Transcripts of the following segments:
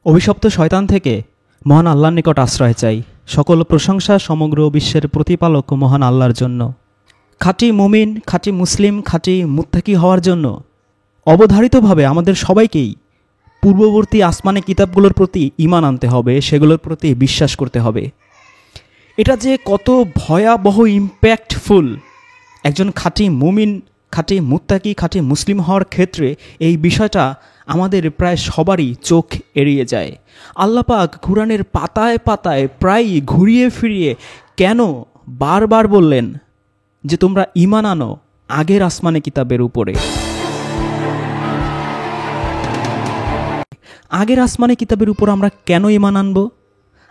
অভিশপ্ত শয়তান থেকে মহান আল্লাহর নিকট আশ্রয় চাই। সকল প্রশংসা সমগ্র বিশ্বের প্রতিপালক মহান আল্লাহর জন্য। খাঁটি মুমিন, খাঁটি মুসলিম, খাঁটি মুত্তাকি হওয়ার জন্য অবধারিতভাবে আমাদের সবাইকেই পূর্ববর্তী আসমানি কিতাবগুলোর প্রতি ঈমান আনতে হবে, সেগুলোর প্রতি বিশ্বাস করতে হবে। এটা যে কত ভয়াবহ ইম্প্যাক্টফুল একজন খাঁটি মুমিন, খাঁটি মুত্তাকি, খাঁটি মুসলিম হওয়ার ক্ষেত্রে এই বিষয়টা আমাদের প্রায় সবারই চোখ এড়িয়ে যায়। আল্লাহ পাক কুরআনের পাতায় পাতায় প্রায় ঘুরিয়ে ফিরিয়ে কেন বারবার বললেন যে তোমরা ঈমান আনো আগের আসমানি কিতাবের উপরে। আগের আসমানি কিতাবের উপর আমরা কেন ঈমান আনব?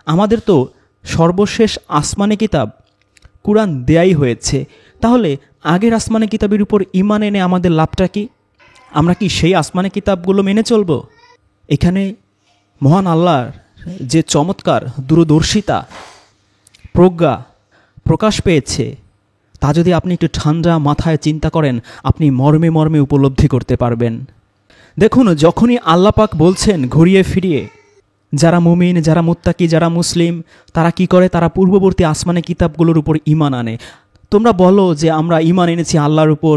আমাদের তো সর্বশেষ আসমানি কিতাব কুরআন দেয়াই হয়েছে। তাহলে আগের আসমানি কিতাবের উপর ঈমান এনে আমাদের লাভটা কি? আমরা কি সেই আসমানি কিতাবগুলো মেনে চলব? এখানে মহান আল্লাহর যে চমৎকার দূরদর্শিতা, প্রজ্ঞা প্রকাশ পেয়েছে তা যদি আপনি একটু ঠান্ডা মাথায় চিন্তা করেন, আপনি মর্মে মর্মে উপলব্ধি করতে পারবেন। দেখুন, যখনই আল্লাহ পাক বলছেন ঘুরিয়ে ফিরিয়ে যারা মুমিন, যারা মুত্তাকি, যারা মুসলিম, তারা কি করে? তারা পূর্ববর্তী আসমানি কিতাবগুলোর উপর ঈমান আনে। তোমরা বলো যে আমরা ঈমান এনেছি আল্লাহর উপর,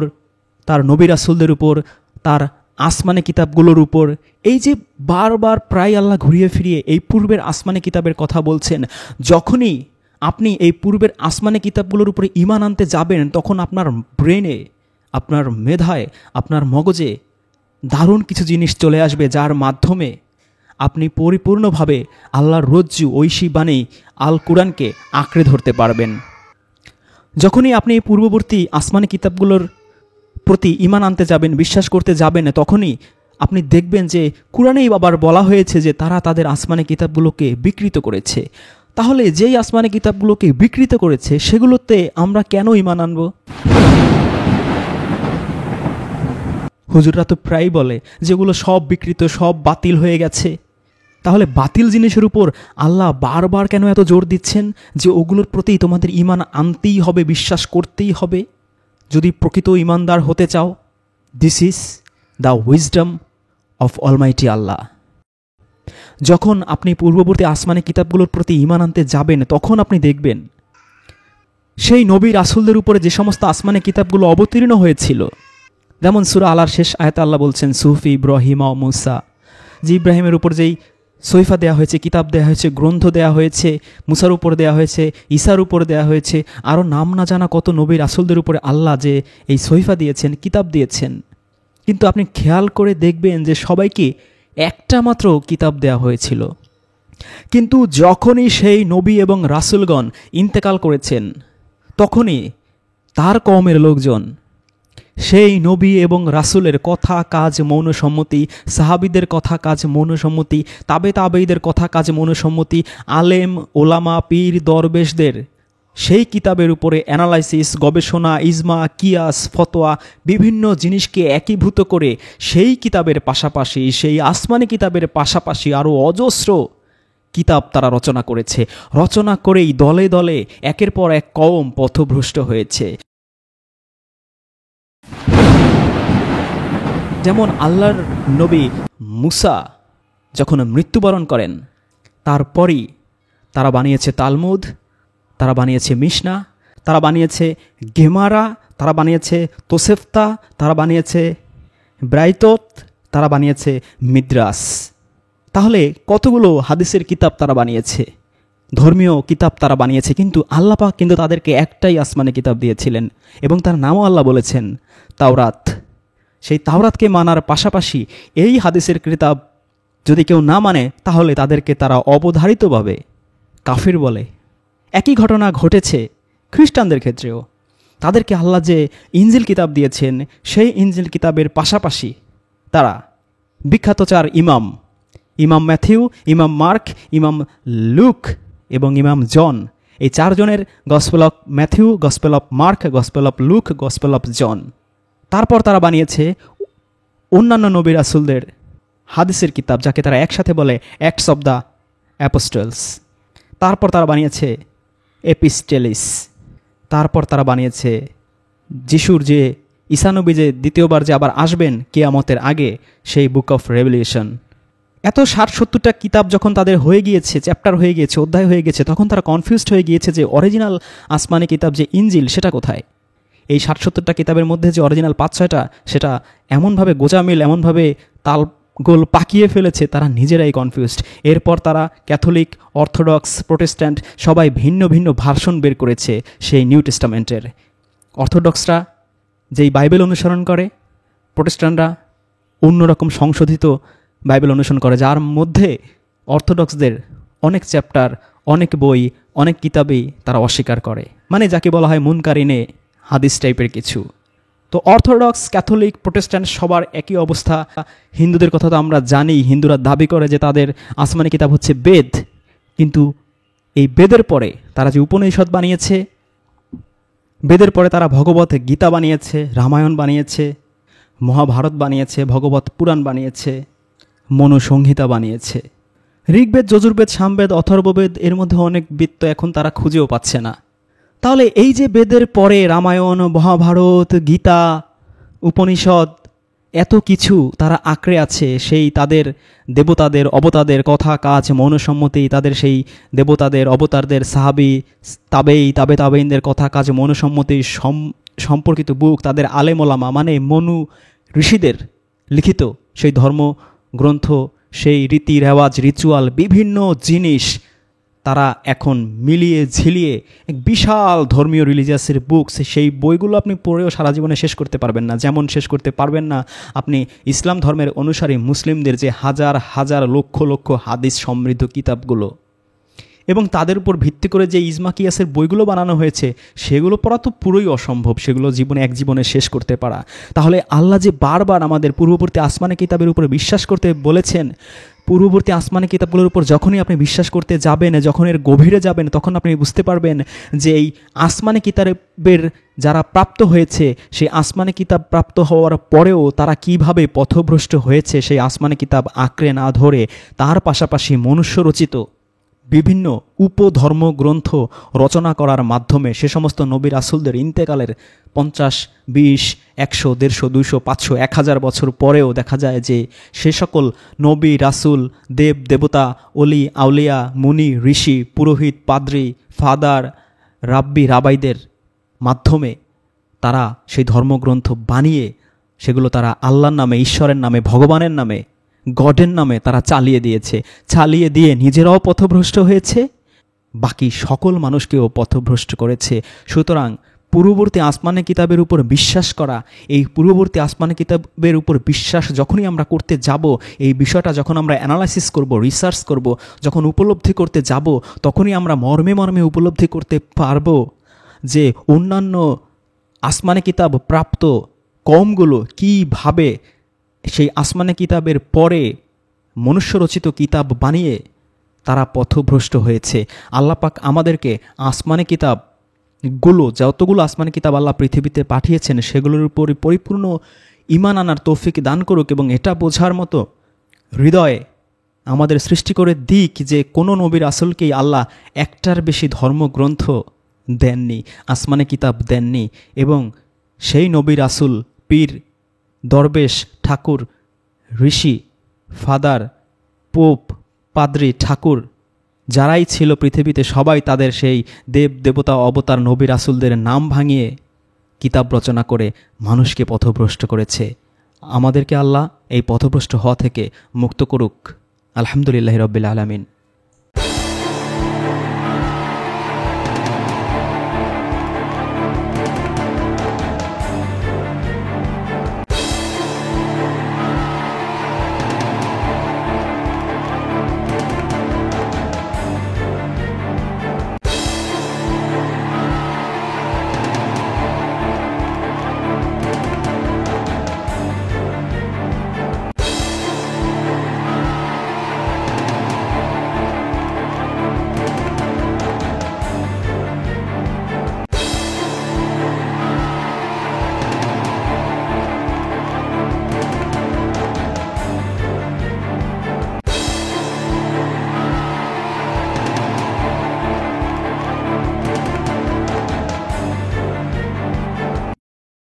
তার নবী রাসূলদের উপর, তার আসমানি কিতাবগুলোর উপর। এই যে বারবার প্রায় আল্লাহ ঘুরিয়ে ফিরিয়ে এই পূর্বের আসমানি কিতাবের কথা বলছেন, যখনই আপনি এই পূর্বের আসমানি কিতাবগুলোর উপরে ঈমান আনতে যাবেন, তখন আপনার ব্রেনে, আপনার মেধায়, আপনার মগজে দারুণ কিছু জিনিস চলে আসবে, যার মাধ্যমে আপনি পরিপূর্ণভাবে আল্লাহর রজ্জু ঐশী বাণী আল কুরআনকে আঁকড়ে ধরতে পারবেন। যখনই আপনি এই পূর্ববর্তী আসমানি কিতাবগুলোর প্রতি ঈমান আনতে যাবেন, বিশ্বাস করতে যাবেন, তখনই আপনি দেখবেন যে কুরআনেই আবার বলা হয়েছে যে তারা তাদের আসমানি কিতাবগুলোকে বিকৃত করেছে। তাহলে যেই আসমানি কিতাবগুলোকে বিকৃত করেছে সেগুলোতে আমরা কেন ঈমান আনব? হুজুররা তো প্রায়ই বলে যেগুলো সব বিকৃত, সব বাতিল হয়ে গেছে। তাহলে বাতিল জিনিসের উপর আল্লাহ বারবার কেন এত জোর দিচ্ছেন যে ওগুলোর প্রতি তোমাদের ঈমান আনতেই হবে, বিশ্বাস করতেই হবে যদি প্রকৃত ঈমানদার হতে চাও? This is the wisdom of almighty Allah. যখন আপনি পূর্ববর্তী আসমানি কিতাবগুলোর প্রতি ঈমান আনতে যাবেন, তখন আপনি দেখবেন সেই নবী রাসূলদের উপরে যে সমস্ত আসমানি কিতাবগুলো অবতীর্ণ হয়েছিল, যেমন সূরা আলার শেষ আয়াতে আল্লাহ বলছেন সুফি ইব্রাহিম ও মুসা, যে ইব্রাহিমের উপর যেই সহিফা দেয়া হয়েছে, কিতাব দেয়া হয়েছে, গ্রন্থ দেয়া হয়েছে, মুসার উপর দেয়া হয়েছে, ঈসার উপর দেয়া হয়েছে, আরও নাম না জানা কত নবী রাসূলদের উপরে আল্লাহ যে এই সহিফা দিয়েছেন, কিতাব দিয়েছেন। কিন্তু আপনি খেয়াল করে দেখবেন যে সবাইকে একটা মাত্র কিতাব দেয়া হয়েছিল। কিন্তু যখনই সেই নবী এবং রাসূলগণ ইন্তেকাল করেছেন, তখনই তার কওমের লোকজন সেই নবী এবং রাসূলের কথা কাজ মৌন সম্মতি, সাহাবীদের কথা কাজ মৌন সম্মতি, তাবেঈদের কথা কাজ মৌন সম্মতি, আলেম ওলামা পীর দরবেশদের সেই কিতাবের উপরে অ্যানালাইসিস, গবেষণা, ইজমা, কিয়াস, ফতোয়া, বিভিন্ন জিনিসকে একীভূত করে সেই কিতাবের পাশাপাশি, সেই আসমানি কিতাবের পাশাপাশি আরও অজস্র কিতাব তারা রচনা করেছে। রচনা করেই দলে দলে একের পর এক কওম পথভ্রষ্ট হয়েছে। যেমন আল্লাহর নবী মুসা যখন মৃত্যুবরণ করেন, তারপরই তারা বানিয়েছে তালমুদ, তারা বানিয়েছে মিশনা, তারা বানিয়েছে গেমারা, তারা বানিয়েছে তোসেফতা, তারা বানিয়েছে ব্রাইতত, তারা বানিয়েছে মিদ্রাস। তাহলে কতগুলো হাদিসের কিতাব তারা বানিয়েছে, ধর্মীয় কিতাব তারা বানিয়েছে। কিন্তু আল্লাহ পাক কিন্তু তাদেরকে একটাই আসমানি কিতাব দিয়েছিলেন এবং তার নামও আল্লাহ বলেছেন তাওরাত। সেই তাওরাতকে মানার পাশাপাশি এই হাদিসের কিতাব যদি কেউ না মানে, তাহলে তাদেরকে তারা অবধারিতভাবে কাফির বলে। একই ঘটনা ঘটেছে খ্রিস্টানদের ক্ষেত্রেও। তাদেরকে আল্লাহ যে ইনজিল কিতাব দিয়েছেন, সেই ইনজিল কিতাবের পাশাপাশি তারা বিখ্যাত চার ইমাম ম্যাথিউ, ইমাম মার্ক, ইমাম লুক এবং ইমাম জন, এই চারজনের gospel of Matthew, gospel of Mark, gospel of Luke, gospel of John. তারপর তারা বানিয়েছে অন্যান্য নবী রাসূলদের হাদিসের কিতাব, যাকে তারা একসাথে বলে অ্যাক্টস অব দ্য অ্যাপোস্টলস। তারপর তারা বানিয়েছে এপিস্টেলিস। তারপর তারা বানিয়েছে যিশুর যে ঈসা নবী যে দ্বিতীয়বার যে আবার আসবেন কিয়ামতের আগে, সেই বুক অফ রেভেলেশন। এত 60-70টা কিতাব যখন তাদের হয়ে গিয়েছে, চ্যাপ্টার হয়ে গিয়েছে, অধ্যায় হয়ে গেছে, তখন তারা কনফিউজড হয়ে গিয়েছে যে অরিজিনাল আসমানি কিতাব যে ইনজিল সেটা কোথায়। এই 60-70টা কিতাবের মধ্যে যে অরিজিনাল 5-6টা সেটা এমনভাবে গোজামিল, এমনভাবে তাল গোল পাকিয়ে ফেলেছে, তারা নিজেরাই কনফিউজড। এরপর তারা ক্যাথলিক, অর্থোডক্স, প্রোটেস্ট্যান্ট সবাই ভিন্ন ভিন্ন ভার্সন বের করেছে সেই নিউ টেস্টামেন্টের। অর্থোডক্সরা যেই বাইবেল অনুসরণ করে, প্রোটেস্ট্যান্টরা অন্যরকম সংশোধিত বাইবেল অনুসরণ করে, যার মধ্যে অর্থোডক্সদের অনেক চ্যাপ্টার, অনেক বই, অনেক কিতাবই তারা অস্বীকার করে, মানে যাকে বলা হয় মুনকারিনে হাদিস টাইপের কিছু। তো অর্থোডক্স, ক্যাথলিক, প্রোটেস্ট্যান্ট সবার একই অবস্থা। হিন্দুদের কথা তো আমরা জানি, হিন্দুরা দাবি করে যে তাদের আসমানি কিতাব হচ্ছে বেদ, কিন্তু এই বেদের পরে তারা যে উপনিষদ বানিয়েছে, বেদের পরে তারা ভগবত গীতা বানিয়েছে, রামায়ণ বানিয়েছে, মহাভারত বানিয়েছে, ভগবত পুরাণ বানিয়েছে, মনুসংহিতা বানিয়েছে। ঋগ্বেদ, যজুর্বেদ, সামবেদ, অথর্ববেদ, এর মধ্যে অনেক বেদ তো এখন তারা খুঁজেও পাচ্ছে না। তাহলে এই যে বেদের পরে রামায়ণ, মহাভারত, গীতা, উপনিষদ, এত কিছু তারা আঁকড়ে আছে সেই তাদের দেবতাদের, অবতারদের কথা, কাজ, মনসম্মতি, তাদের সেই দেবতাদের, অবতারদের, সাহাবি, তাবে তাবেইনদের কথা, কাজ, মনসম্মতি সম্পর্কিত বুক, তাদের আলেমোলামা মানে মনু ঋষিদের লিখিত সেই ধর্মগ্রন্থ, সেই রীতি রেওয়াজ, রিচুয়াল, বিভিন্ন জিনিস তারা এখন মিলিয়ে ঝিলিয়ে এক বিশাল ধর্মীয় রিলিজিয়াসের বুকস, সেই বইগুলো আপনি পড়েও সারা জীবনে শেষ করতে পারবেন না। যেমন শেষ করতে পারবেন না আপনি ইসলাম ধর্মের অনুসারী মুসলিমদের যে হাজার হাজার লক্ষ লক্ষ হাদিস সমৃদ্ধ কিতাবগুলো, এবং তাদের উপর ভিত্তি করে যে ইজমা কিয়াসের বইগুলো বানানো হয়েছে সেগুলো পড়া তো পুরোই অসম্ভব, সেগুলো এক জীবনে শেষ করতে পারা। তাহলে আল্লাহ যে বারবার আমাদের পূর্ববর্তী আসমানি কিতাবের উপরে বিশ্বাস করতে বলেছেন, পূর্ববর্তী আসমানি কিতাবগুলোর উপর যখনই আপনি বিশ্বাস করতে যাবেন, যখন এর গভীরে যাবেন, তখন আপনি বুঝতে পারবেন যে এই আসমানি কিতাবের যারা প্রাপ্ত হয়েছে, সেই আসমানি কিতাব প্রাপ্ত হওয়ার পরেও তারা কিভাবে পথভ্রষ্ট হয়েছে সেই আসমানি কিতাব আঁকড়ে না ধরে, তার পাশাপাশি মনুষ্য রচিত বিভিন্ন উপধর্মগ্রন্থ রচনা করার মাধ্যমে সে সমস্ত নবী রাসূলদের ইন্তেকালের 50, 20, 100, 150, 200, 500, 1000 বছর পরেও দেখা যায় যে সে সকল নবী রাসূল, দেব দেবতা, অলি আউলিয়া, মুনি ঋষি, পুরোহিত, পাদ্রী, ফাদার, রাব্বি রাবাইদের মাধ্যমে তারা সেই ধর্মগ্রন্থ বানিয়ে সেগুলো তারা আল্লাহর নামে, ঈশ্বরের নামে, ভগবানের নামে, গডের নামে তারা চালিয়ে দিয়েছে। চালিয়ে দিয়ে নিজেরাও পথভ্রষ্ট হয়েছে, বাকি সকল মানুষকেও পথভ্রষ্ট করেছে। সুতরাং পূর্ববর্তী আসমানি কিতাবের উপর বিশ্বাস করা, এই পূর্ববর্তী আসমানি কিতাবের উপর বিশ্বাস যখনই আমরা করতে যাব, এই বিষয়টা যখন আমরা অ্যানালাইসিস করব, রিসার্চ করব, যখন উপলব্ধি করতে যাব, তখনই আমরা মর্মে মর্মে উপলব্ধি করতে পারব যে অন্যান্য আসমানি কিতাব প্রাপ্ত কওমগুলো কীভাবে সেই আসমানি কিতাবের পরে মনুষ্যরচিত কিতাব বানিয়ে তারা পথভ্রষ্ট হয়েছে। আল্লাহ পাক আমাদেরকে আসমানি কিতাবগুলো, যতগুলো আসমানি কিতাব আল্লাহ পৃথিবীতে পাঠিয়েছেন, সেগুলোর উপর পরিপূর্ণ ঈমান আনার তৌফিক দান করুক, এবং এটা বোঝার মতো হৃদয়ে আমাদের সৃষ্টি করে দিক যে কোনো নবী রাসূলকেই আল্লাহ একটার বেশি ধর্মগ্রন্থ দেননি, আসমানি কিতাব দেননি, এবং সেই নবী রাসূল, পীর, দরবেশ, ঠাকুর, ঋষি, ফাদার, পোপ, পাদ্রী, ঠাকুর যারাই ছিল পৃথিবীতে, সবাই তাদের সেই দেব দেবতা, অবতার, নবী রাসূলদের নাম ভাঙিয়ে কিতাব রচনা করে মানুষকে পথভ্রষ্ট করেছে। আমাদেরকে আল্লাহ এই পথভ্রষ্ট হওয়া থেকে মুক্ত করুক। আলহামদুলিল্লাহি রাব্বিল আলামিন।